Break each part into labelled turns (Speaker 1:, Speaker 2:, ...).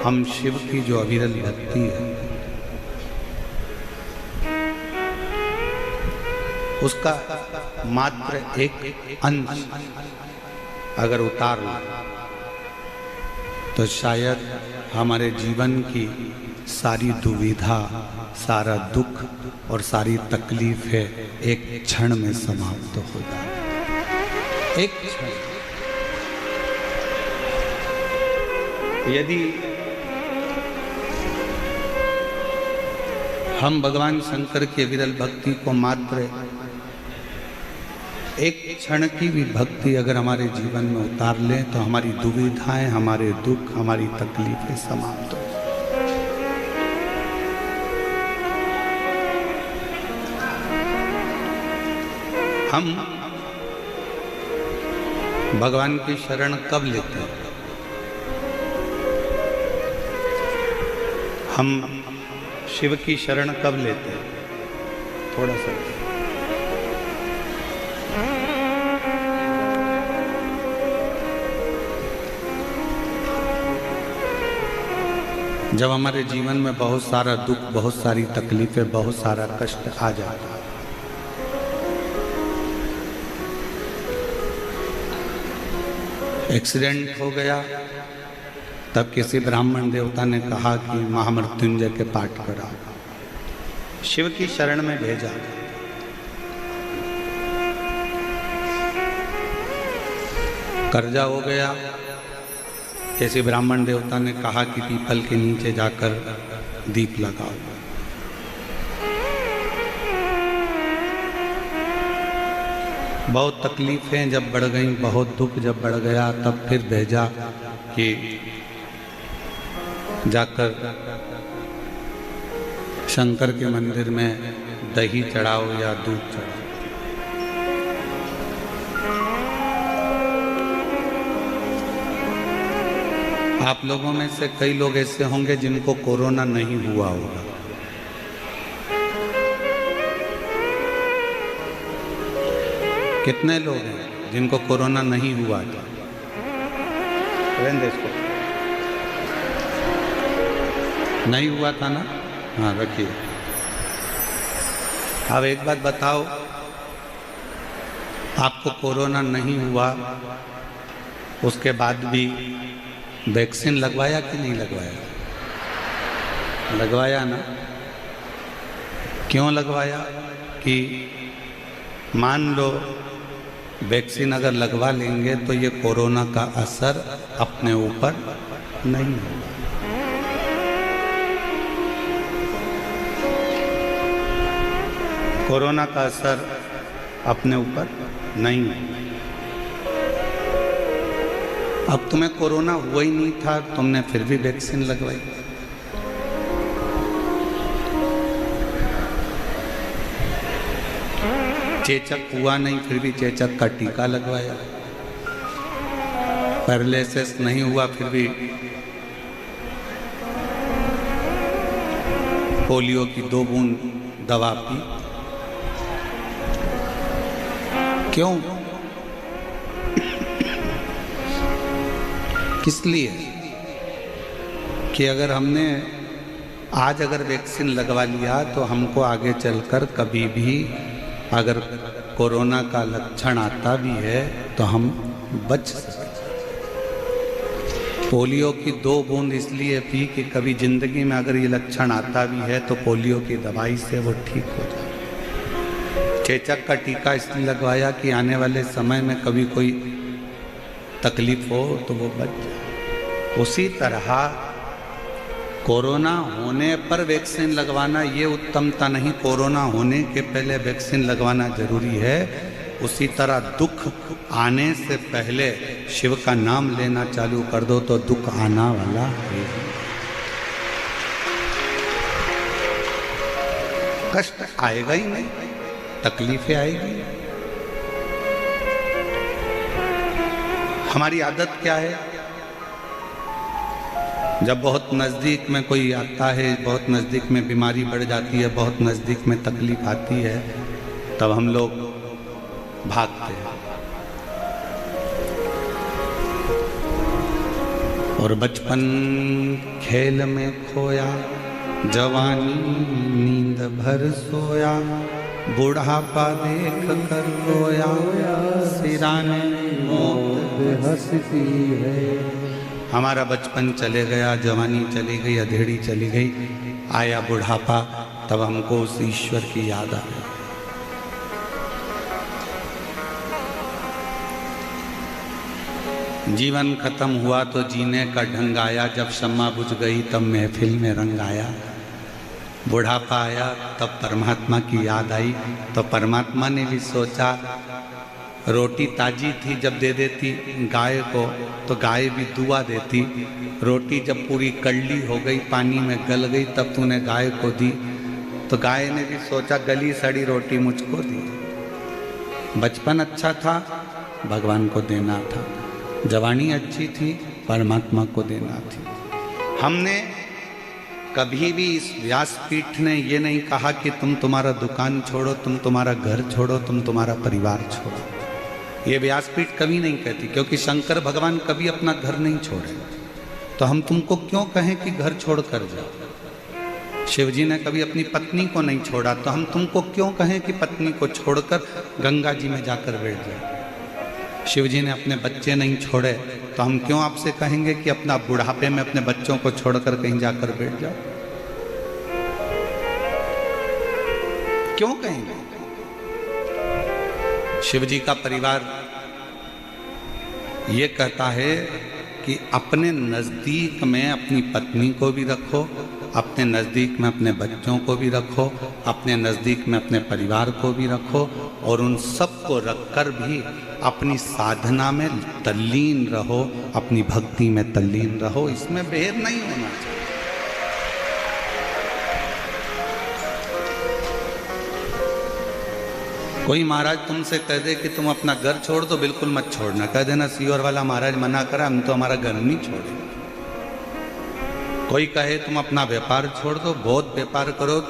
Speaker 1: हम शिव की जो अविरल भक्ति है उसका मात्र एक अंश अगर उतार लो तो शायद हमारे जीवन की सारी दुविधा, सारा दुख और सारी तकलीफें एक क्षण में समाप्त हो जाए। एक क्षण। यदि हम भगवान शंकर की विरल भक्ति को मात्र एक क्षण की भी भक्ति अगर हमारे जीवन में उतार लें तो हमारी दुविधाएं, हमारे दुख, हमारी तकलीफें समाप्त हो। हम भगवान की शरण कब लेते हैं? हम शिव की शरण कब लेते हैं? थोड़ा सा जब हमारे जीवन में बहुत सारा दुख, बहुत सारी तकलीफें, बहुत सारा कष्ट आ जाता है। एक्सीडेंट हो गया, तब किसी ब्राह्मण देवता ने कहा कि महामृत्युंजय के पाठ कराओ। शिव की शरण में भेजा। कर्जा हो गया, किसी ब्राह्मण देवता ने कहा कि पीपल के नीचे जाकर दीप लगाओ। बहुत तकलीफें जब बढ़ गईं, बहुत दुख जब बढ़ गया, तब फिर भेजा कि जाकर शंकर के मंदिर में दही चढ़ाओ या दूध चढ़ाओ। आप लोगों में से कई लोग ऐसे होंगे जिनको कोरोना नहीं हुआ होगा। कितने लोग हैं जिनको कोरोना नहीं हुआ था? इसको नहीं हुआ था ना? हाँ, रखिए। अब एक बात बताओ, आपको कोरोना नहीं हुआ, उसके बाद भी वैक्सीन लगवाया कि नहीं लगवाया? लगवाया ना? क्यों लगवाया? कि मान लो वैक्सीन अगर लगवा लेंगे तो ये कोरोना का असर अपने ऊपर नहीं होगा। कोरोना का असर अपने ऊपर नहीं होगा। अब तुम्हें कोरोना हुआ ही नहीं था, तुमने फिर भी वैक्सीन लगवाई। चेचक हुआ नहीं, फिर भी चेचक का टीका लगवाया। पैरालिसिस नहीं हुआ, फिर भी पोलियो की 2 बूंद दवा पी। क्यों? किस लिए? कि अगर हमने आज अगर वैक्सीन लगवा लिया तो हमको आगे चलकर कभी भी अगर कोरोना का लक्षण आता भी है तो हम बच सकते। पोलियो की 2 बूंद इसलिए पी कि कभी जिंदगी में अगर ये लक्षण आता भी है तो पोलियो की दवाई से वो ठीक हो जाए। चेचक का टीका इसलिए लगवाया कि आने वाले समय में कभी कोई तकलीफ हो तो वो बच जाए। उसी तरह कोरोना होने पर वैक्सीन लगवाना ये उत्तमता नहीं, कोरोना होने के पहले वैक्सीन लगवाना जरूरी है। उसी तरह दुख आने से पहले शिव का नाम लेना चालू कर दो तो दुख आना वाला है। कष्ट आएगा ही नहीं, तकलीफें आएगी। हमारी आदत क्या है? जब बहुत नज़दीक में कोई आता है, बहुत नज़दीक में बीमारी बढ़ जाती है, बहुत नज़दीक में तकलीफ आती है, तब हम लोग भागते हैं। और बचपन खेल में खोया, जवानी नींद भर सोया, बुढ़ापा देख कर रोया, सिराने मौत हंसती है। हमारा बचपन चले गया, जवानी चली गई, अधेड़ी चली गई, आया बुढ़ापा, तब हमको उस ईश्वर की याद आ गई। जीवन खत्म हुआ तो जीने का ढंग आया, जब शम्मा बुझ गई तब महफिल में रंग आया। बुढ़ापा आया तब परमात्मा की याद आई, तो परमात्मा ने भी सोचा, रोटी ताजी थी जब दे देती गाय को तो गाय भी दुआ देती, रोटी जब पूरी कड़ली हो गई, पानी में गल गई, तब तूने गाय को दी, तो गाय ने भी सोचा गली सड़ी रोटी मुझको दी। बचपन अच्छा था, भगवान को देना था, जवानी अच्छी थी, परमात्मा को देना थी। हमने कभी भी इस व्यासपीठ ने ये नहीं कहा कि तुम तुम्हारा दुकान छोड़ो, तुम तुम्हारा घर छोड़ो, तुम तुम्हारा परिवार छोड़ो। ये व्यासपीठ कभी नहीं कहती, क्योंकि शंकर भगवान कभी अपना घर नहीं छोड़े, तो हम तुमको क्यों कहें कि घर छोड़ कर जाओ। शिवजी ने कभी अपनी पत्नी को नहीं छोड़ा, तो हम तुमको क्यों कहें कि पत्नी को छोड़कर गंगा जी में जाकर बैठ जाओ। शिवजी ने अपने बच्चे नहीं छोड़े, तो हम क्यों आपसे कहेंगे कि अपना बुढ़ापे में अपने बच्चों को छोड़कर कहीं जाकर बैठ जाओ। क्यों कहेंगे। शिवजी का परिवार ये कहता है कि अपने नजदीक में अपनी पत्नी को भी रखो, अपने नज़दीक में अपने बच्चों को भी रखो, अपने नज़दीक में अपने परिवार को भी रखो, और उन सब को रखकर भी अपनी साधना में तल्लीन रहो, अपनी भक्ति में तल्लीन रहो। इसमें भेद नहीं होना चाहिए। कोई महाराज तुमसे कह दे कि तुम अपना घर छोड़ दो, बिल्कुल मत छोड़ना। कह देना सीहोर वाला महाराज मना करा, हम तो हमारा घर नहीं छोड़े। कोई कहे तुम अपना व्यापार छोड़ दो, बहुत व्यापार करो,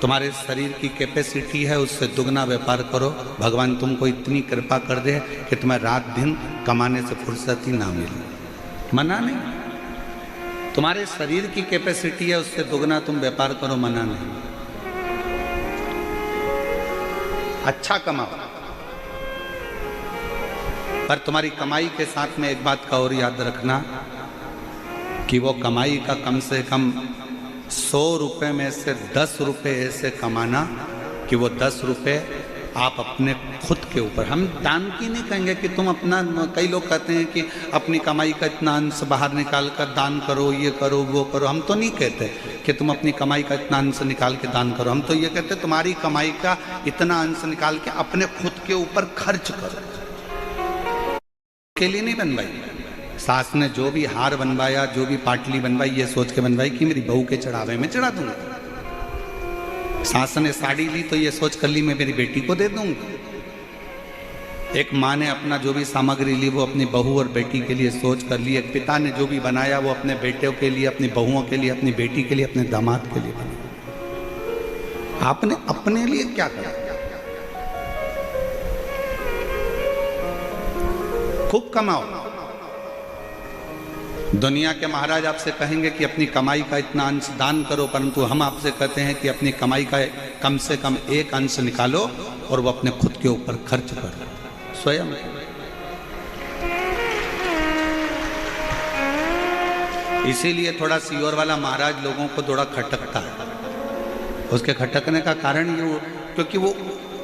Speaker 1: तुम्हारे शरीर की कैपेसिटी है उससे दुगना व्यापार करो, भगवान तुमको इतनी कृपा कर दे कि तुम्हें रात दिन कमाने से फुर्सत ही ना मिले। मना नहीं। तुम्हारे शरीर की कैपेसिटी है उससे दुगना तुम व्यापार करो, मना नहीं। अच्छा कमाओ, पर तुम्हारी कमाई के साथ में एक बात का और याद रखना कि वो कमाई का कम से कम 100 रुपये में से 10 रुपये ऐसे कमाना कि वो 10 रुपये आप अपने खुद के ऊपर, हम दान की नहीं कहेंगे कि तुम अपना, कई लोग कहते हैं कि अपनी कमाई का इतना अंश बाहर निकाल कर दान करो, ये करो वो करो। हम तो नहीं कहते कि तुम अपनी कमाई का इतना अंश निकाल के दान करो, हम तो ये कहते तुम्हारी कमाई का इतना अंश निकाल के अपने खुद के ऊपर खर्च करो। के लिए नहीं बनवाई सास ने, जो भी हार बनवाया, जो भी पाटली बनवाई, ये सोच के बनवाई कि मेरी बहू के चढ़ावे में चढ़ा दूंगा। सास ने साड़ी ली तो ये सोच कर ली मैं मेरी बेटी को दे दूंगा। एक माँ ने अपना जो भी सामग्री ली वो अपनी बहू और बेटी के लिए सोच कर ली। एक पिता ने जो भी बनाया वो अपने बेटों के लिए, अपनी बहुओं के लिए, अपनी बेटी के लिए, अपने दामाद के लिए बनाया। आपने अपने लिए क्या करा? खूब कमाओ। दुनिया के महाराज आपसे कहेंगे कि अपनी कमाई का इतना अंश दान करो, परंतु हम आपसे कहते हैं कि अपनी कमाई का कम से कम एक अंश निकालो और वो अपने खुद के ऊपर खर्च करो स्वयं। इसीलिए थोड़ा सीहोर वाला महाराज लोगों को थोड़ा खटकता है। उसके खटकने का कारण ये क्योंकि वो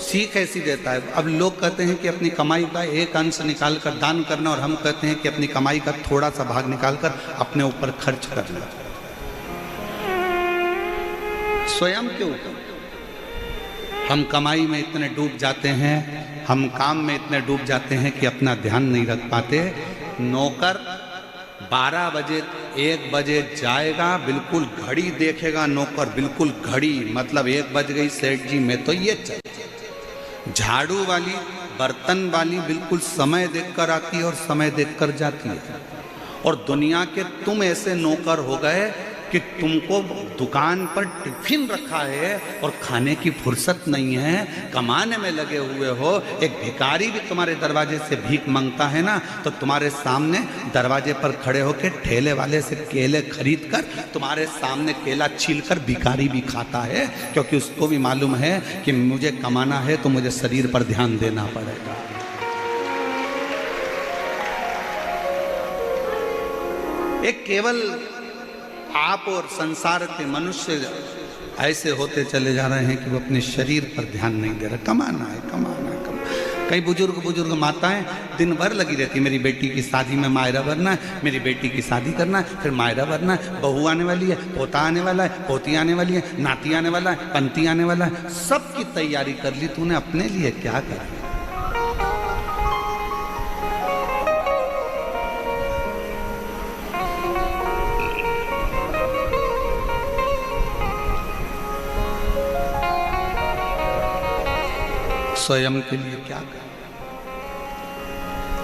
Speaker 1: सीख ऐसी देता है। अब लोग कहते हैं कि अपनी कमाई का एक अंश निकाल कर दान करना, और हम कहते हैं कि अपनी कमाई का थोड़ा सा भाग निकाल कर अपने ऊपर खर्च करना, स्वयं के ऊपर। हम कमाई में इतने डूब जाते हैं, हम काम में इतने डूब जाते हैं कि अपना ध्यान नहीं रख पाते। नौकर 12 बजे 1 बजे जाएगा, बिल्कुल घड़ी देखेगा नौकर, बिल्कुल घड़ी, मतलब 1 बज गई सेठ जी मैं तो ये चल। झाड़ू वाली, बर्तन वाली बिल्कुल समय देखकर आती है और समय देखकर जाती है। और दुनिया के तुम ऐसे नौकर हो गए कि तुमको दुकान पर टिफिन रखा है और खाने की फुर्सत नहीं है, कमाने में लगे हुए हो, एक भिखारी भी तुम्हारे दरवाजे से भीख मांगता है ना, तो तुम्हारे सामने दरवाजे पर खड़े होकर ठेले वाले से केले खरीद कर तुम्हारे सामने केला छील कर भिखारी भी खाता है, क्योंकि उसको भी मालूम है कि मुझे कमाना है तो मुझे शरीर पर ध्यान देना पड़ेगा। एक केवल आप और संसार के मनुष्य ऐसे होते चले जा रहे हैं कि वो अपने शरीर पर ध्यान नहीं दे रहे। कमाना है, कमाना है, कमाना। कई बुजुर्ग माताएं दिन भर लगी रहती, मेरी बेटी की शादी में मायरा भरना है, मेरी बेटी की शादी करना है, फिर मायरा भरना है, बहू आने वाली है, पोता आने वाला है, पोती आने वाली है, नाती आने वाला है, पंती आने वाला है, सबकी तैयारी कर ली, तूने अपने लिए क्या करा? स्वयं के लिए क्या करें?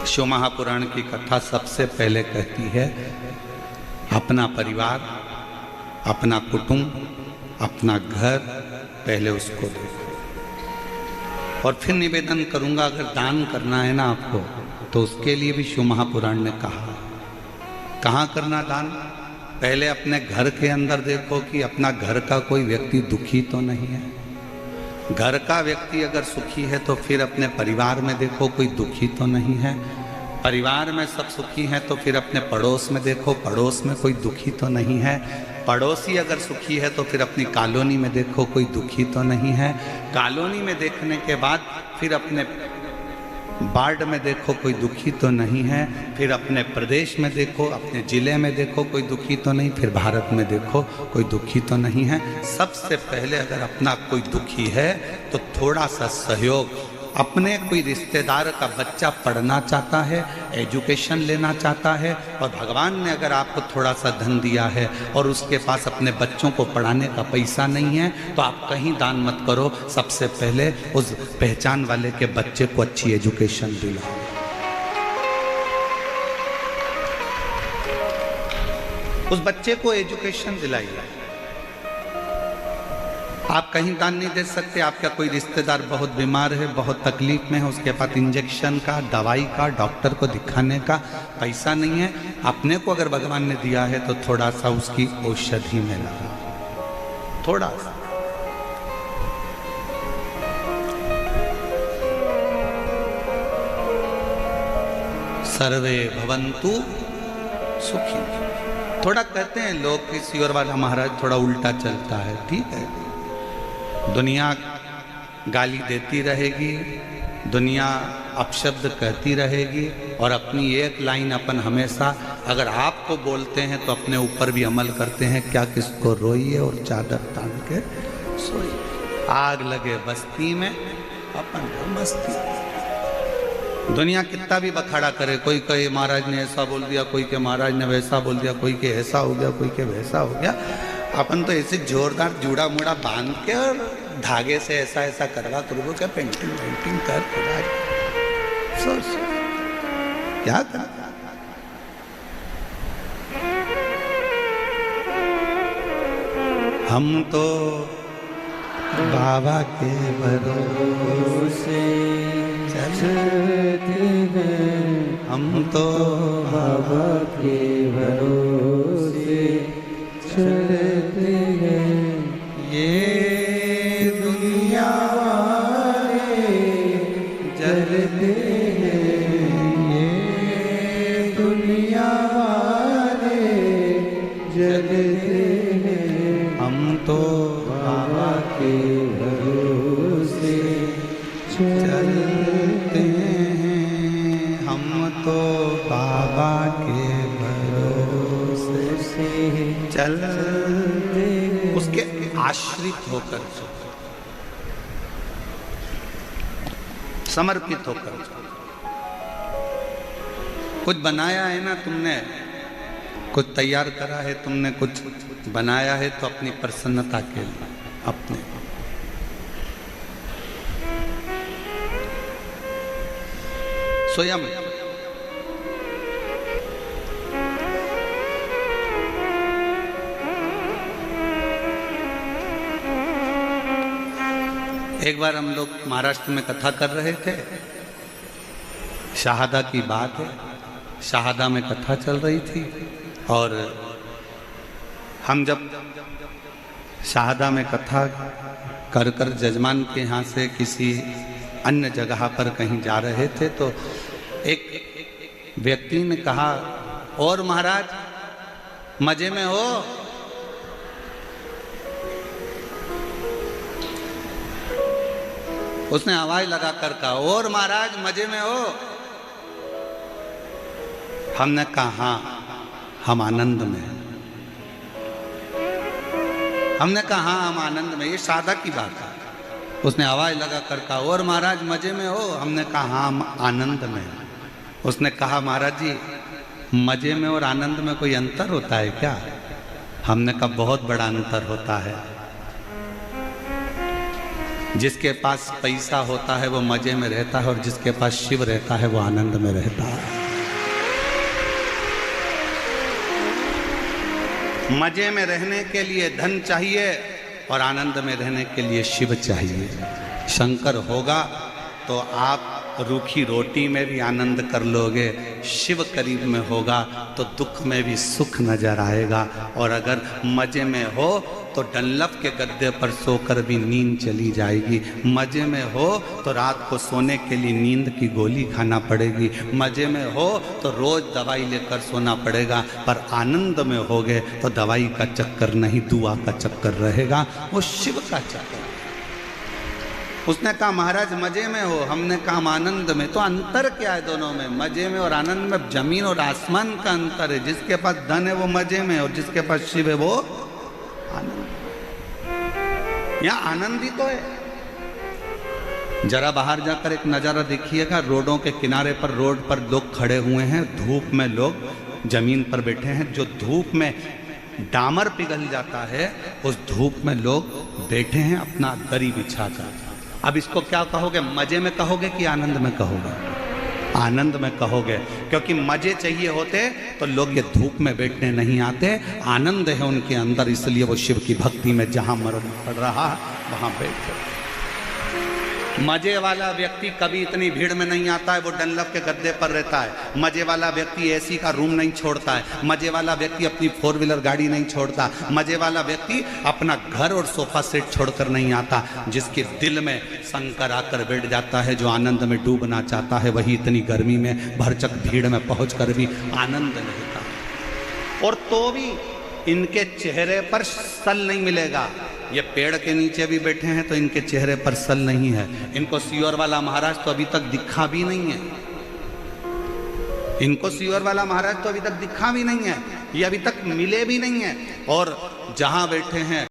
Speaker 1: शिव महापुराण की कथा सबसे पहले कहती है अपना परिवार, अपना कुटुंब, अपना घर पहले उसको देखो। और फिर निवेदन करूंगा, अगर दान करना है ना आपको, तो उसके लिए भी शिव महापुराण ने कहा। कहाँ करना दान? पहले अपने घर के अंदर देखो कि अपना घर का कोई व्यक्ति दुखी तो नहीं है। घर का व्यक्ति अगर सुखी है तो फिर अपने परिवार में देखो कोई दुखी तो नहीं है। परिवार में सब सुखी हैं तो फिर अपने पड़ोस में देखो, पड़ोस में कोई दुखी तो नहीं है। पड़ोसी अगर सुखी है तो फिर अपनी कॉलोनी में देखो कोई दुखी तो नहीं है। कॉलोनी में देखने के बाद फिर अपने वार्ड में देखो कोई दुखी तो नहीं है। फिर अपने प्रदेश में देखो, अपने जिले में देखो कोई दुखी तो नहीं। फिर भारत में देखो कोई दुखी तो नहीं है। सबसे पहले अगर अपना कोई दुखी है तो थोड़ा सा सहयोग। अपने कोई रिश्तेदार का बच्चा पढ़ना चाहता है, एजुकेशन लेना चाहता है, और भगवान ने अगर आपको थोड़ा सा धन दिया है और उसके पास अपने बच्चों को पढ़ाने का पैसा नहीं है, तो आप कहीं दान मत करो। सबसे पहले उस पहचान वाले के बच्चे को अच्छी एजुकेशन दिलाओ। उस बच्चे को एजुकेशन दिलाइए। आप कहीं दान नहीं दे सकते। आपका कोई रिश्तेदार बहुत बीमार है, बहुत तकलीफ में है, उसके पास इंजेक्शन का, दवाई का, डॉक्टर को दिखाने का पैसा नहीं है। अपने को अगर भगवान ने दिया है तो थोड़ा सा उसकी औषधि में लगा, थोड़ा सा। सर्वे भवन्तु सुखी। थोड़ा कहते हैं लोग कि सियोर वाला महाराज थोड़ा उल्टा चलता है। ठीक है, दुनिया गाली देती रहेगी, दुनिया अपशब्द कहती रहेगी, और अपनी एक लाइन अपन हमेशा अगर आपको बोलते हैं तो अपने ऊपर भी अमल करते हैं। क्या किसको रोइए और चादर तान के सोइए। आग लगे बस्ती में, अपन मस्ती। दुनिया कितना भी बखाड़ा करे, कोई कहे महाराज ने ऐसा बोल दिया, कोई के महाराज ने वैसा बोल दिया, कोई के ऐसा हो गया, कोई के वैसा हो गया। अपन तो ऐसे जोरदार जूड़ा मुड़ा बांध के और धागे से ऐसा ऐसा करवा करवो क्या पेंटिंग कर सोच क्या कर। हम तो बाबा के भरोसे चलते हैं, हम तो बाबा के भरोसे चलते हैं। ये दुनिया वाले जलते हैं, ये दुनिया वाले जलते हैं। हम तो बाबा के भरोसे चलते हैं, हम तो बाबा के भरोसे चलते, उसके आश्रित होकर, समर्पित होकर। कुछ बनाया है ना तुमने, कुछ तैयार करा है तुमने, कुछ बनाया है तो अपनी प्रसन्नता के लिए, अपने स्वयं। एक बार हम लोग महाराष्ट्र में कथा कर रहे थे, शहादा की बात है। शहादा में कथा चल रही थी और हम जब शहादा में कथा कर कर जजमान के यहाँ से किसी अन्य जगह पर कहीं जा रहे थे तो एक व्यक्ति ने कहा, और महाराज मजे में हो? उसने आवाज लगा कर कहा, और महाराज मजे में हो? हमने कहा हाँ, हम आनंद में। हमने कहा हाँ, हम आनंद में। ये सादा की बात है। उसने आवाज लगा कर कहा, और महाराज मजे में हो? हमने कहा हाँ, हम आनंद में। उसने कहा, महाराज जी मजे में और आनंद में कोई अंतर होता है क्या? हमने कहा बहुत बड़ा अंतर होता है। जिसके पास पैसा होता है वो मजे में रहता है और जिसके पास शिव रहता है वो आनंद में रहता है। मजे में रहने के लिए धन चाहिए और आनंद में रहने के लिए शिव चाहिए। शंकर होगा तो आप रूखी रोटी में भी आनंद कर लोगे, शिव करीब में होगा तो दुख में भी सुख नजर आएगा। और अगर मजे में हो तो डंलप के गद्दे पर सोकर भी नींद चली जाएगी। मजे में हो तो रात को सोने के लिए नींद की गोली खाना पड़ेगी। मजे में हो तो रोज दवाई लेकर सोना पड़ेगा। पर आनंद में होगे तो दवाई का चक्कर नहीं, दुआ का चक्कर रहेगा, वो शिव का चक्कर। उसने कहा महाराज मजे में हो? हमने कहा आनंद में। तो अंतर क्या है दोनों में? मजे में और आनंद में जमीन और आसमान का अंतर है। जिसके पास धन है वो मजे में और जिसके पास शिव है वो आनंद। यहाँ आनंद ही तो है। जरा बाहर जाकर एक नजारा देखिएगा, रोडों के किनारे पर, रोड पर लोग खड़े हुए हैं, धूप में लोग जमीन पर बैठे हैं। जो धूप में डामर पिघल जाता है उस धूप में लोग बैठे हैं अपना दरी बिछाकर। अब इसको क्या कहोगे? मजे में कहोगे कि आनंद में कहोगे? आनंद में कहोगे, क्योंकि मजे चाहिए होते तो लोग ये धूप में बैठने नहीं आते। आनंद है उनके अंदर, इसलिए वो शिव की भक्ति में जहां मरण पड़ रहा वहां बैठे। मजे वाला व्यक्ति कभी इतनी भीड़ में नहीं आता है, वो डंलप के गद्दे पर रहता है। मजे वाला व्यक्ति एसी का रूम नहीं छोड़ता है। मजे वाला व्यक्ति अपनी 4 व्हीलर गाड़ी नहीं छोड़ता। मजे वाला व्यक्ति अपना घर और सोफा सेट छोड़कर नहीं आता। जिसके दिल में शंकर आकर बैठ जाता है, जो आनंद में डूबना चाहता है, वही इतनी गर्मी में भरचक भीड़ में पहुंचकर भी आनंद लेता। और तो भी इनके चेहरे पर सल नहीं मिलेगा। ये पेड़ के नीचे भी बैठे हैं तो इनके चेहरे पर सल नहीं है। इनको सियोर वाला महाराज तो अभी तक दिखा भी नहीं है। इनको सियोर वाला महाराज तो अभी तक दिखा भी नहीं है। ये अभी तक मिले भी नहीं है। और जहां बैठे हैं